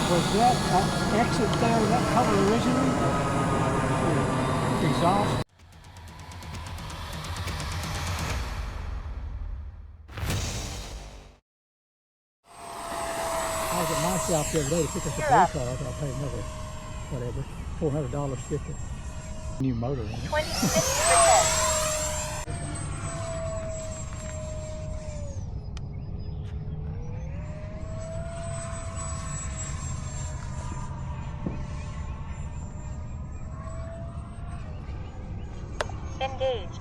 Was that exit there that color originally? Exhaust? I was at my shop the other day to pick up the blue car. I thought I'd pay another, whatever, $400 to get the new motor in it. 26%. Engaged.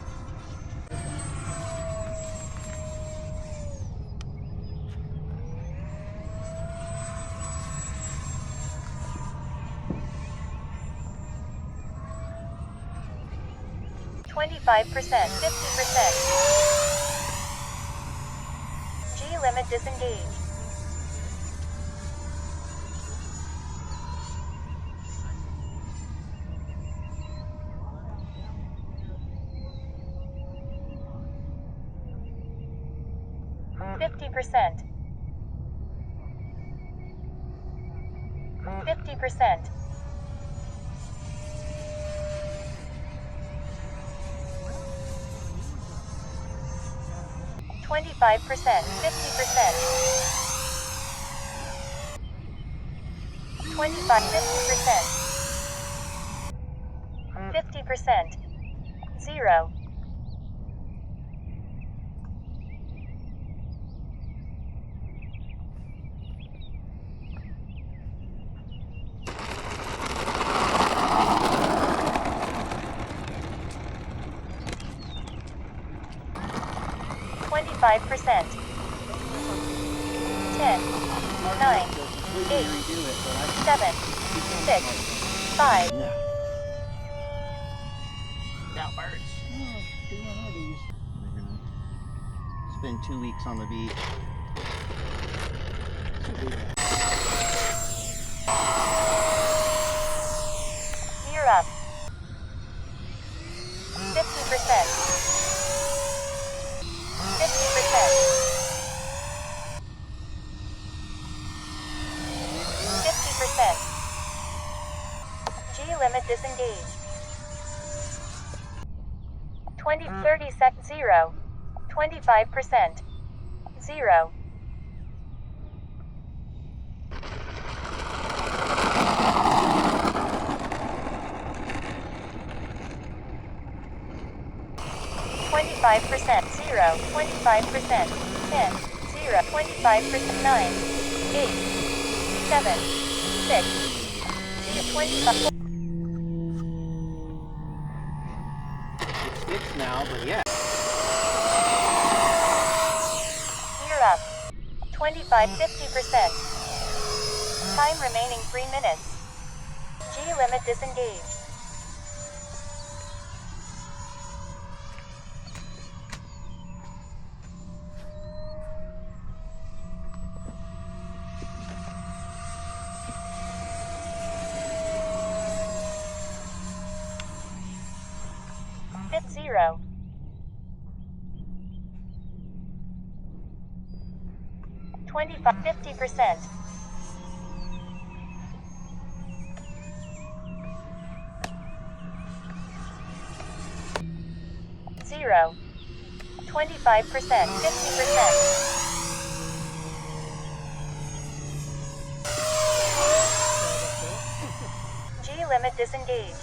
$25%, 50%. G limit disengaged. %. 50%. 25%, 50%. 25, 50%. 50%. 0. 25%. 10, 9, 8, 7, 6, 5. That birds. Spend 2 weeks on the beach. Gear up. 50%. 50%. 50%. G limit disengaged. 20, 30 sec 0. 25%. 0. 25%, 0, 25%, 10, 0, 25%, 9, 8, 7, 6, 25. It's fixed now, but yeah. Gear up. 25, 50%. Time remaining 3 minutes. G limit disengaged. Hit 0. 25, 50%. 0. 25%, 50%. G limit disengaged.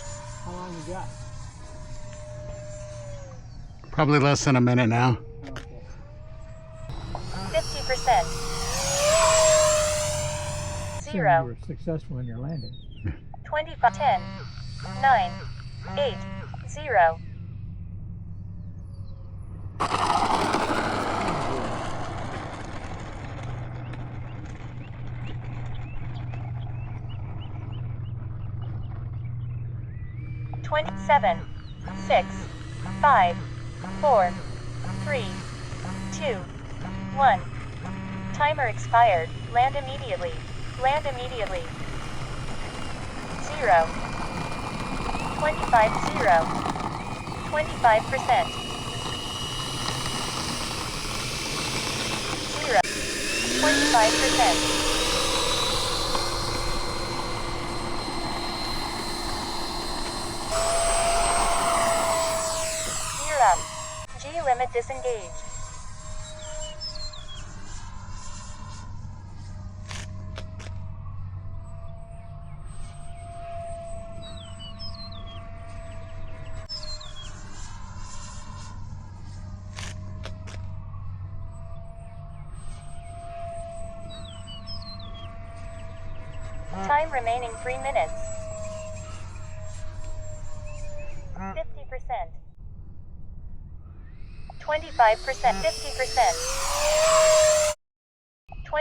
How long you got? Probably less than a minute now. Okay. 50%. Assuming you 0. were successful in your landing. 25, 10, 9, 8, 0. Seven, 6, 5, 4, 3, 2, 1. Timer expired. Land immediately. Land immediately. 0. 25, 0. 25%. 0. 25%. limit disengaged. Time remaining 3 minutes. 50%. 25%. 50%. 25%. 50%.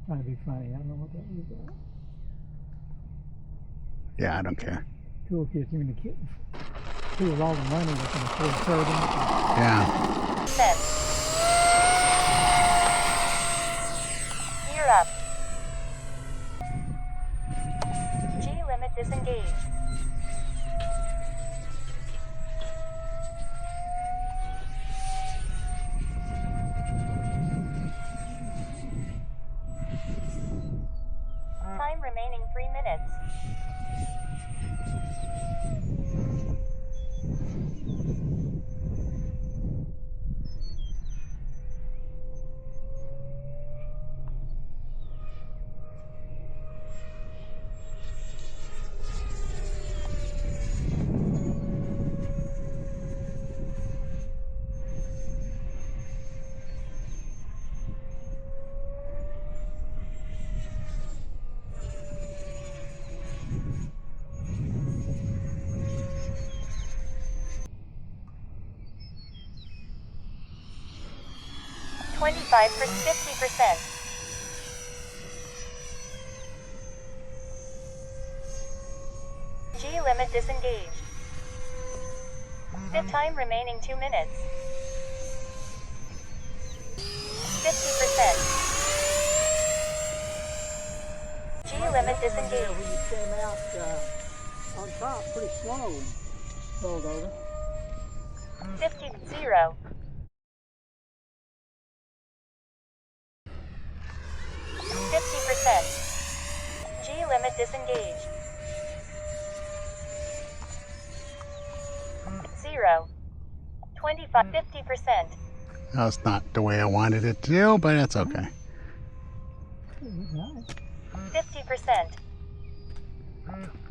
Trying to be funny. I don't know what that was. Yeah, I don't care. Cool kids. You mean the kids? Who was all the money that can afford turbines? Yeah. Gear up. G limit disengaged. Time remaining 3 minutes. $25 for 50%. G limit disengaged. Fit time remaining 2 minutes. 50%. G limit disengaged. When you came out on top pretty slow and rolled over. 50, 0. 50%. G limit disengaged. 0. 25, 50%. That's not the way I wanted it to do, but it's okay. 50%.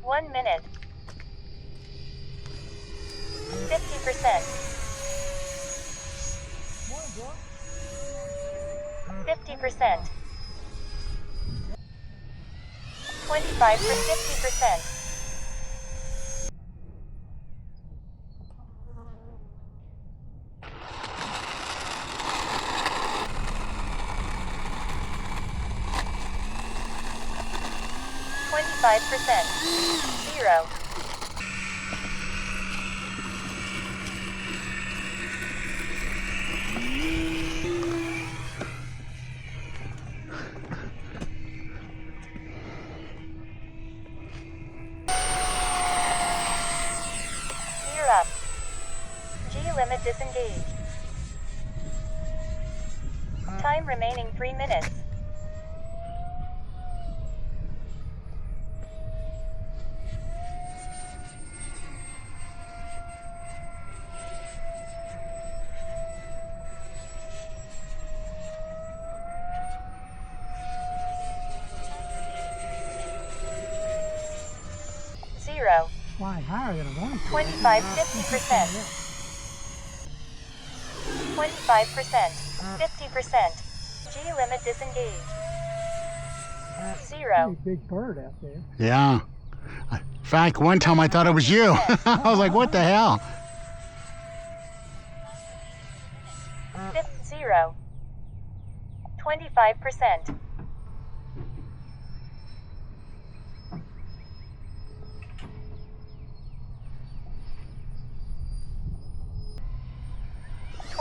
1 minute. 50%. 50%. 25 for 50%. %. 0. Gear up. G limit disengaged. Time remaining 3 minutes. Flying higher than I wanted to. 25, 50%. 25%. 50%. G limit disengaged. 0. Big bird out there. Yeah. In fact, one time I thought it was you. I was like, what the hell? 0. 25%.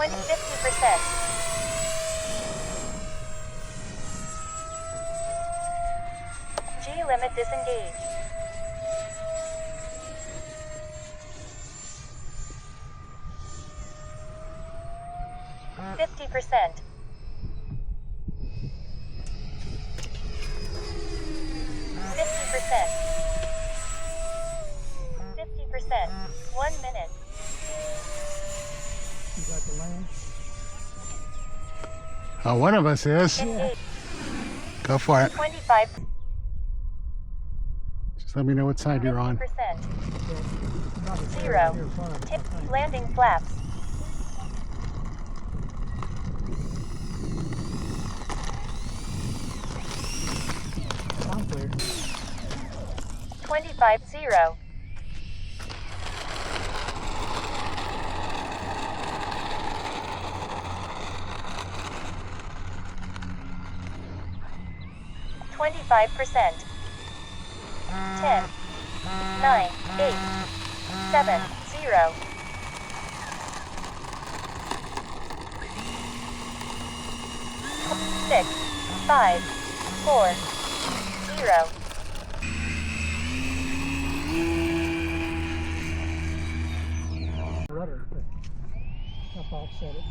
50%. G limit disengaged. 50%. Oh, one of us is. Engage. Go for it. 25. Just let me know what side you're on. 50%. Not a 0. here in front of us, Tip. I think. Landing flaps. I'm clear. 25-0. $25. 10, 9, 8, 7, 0. 6, 5, 4, 0. Rudder, but up offset it.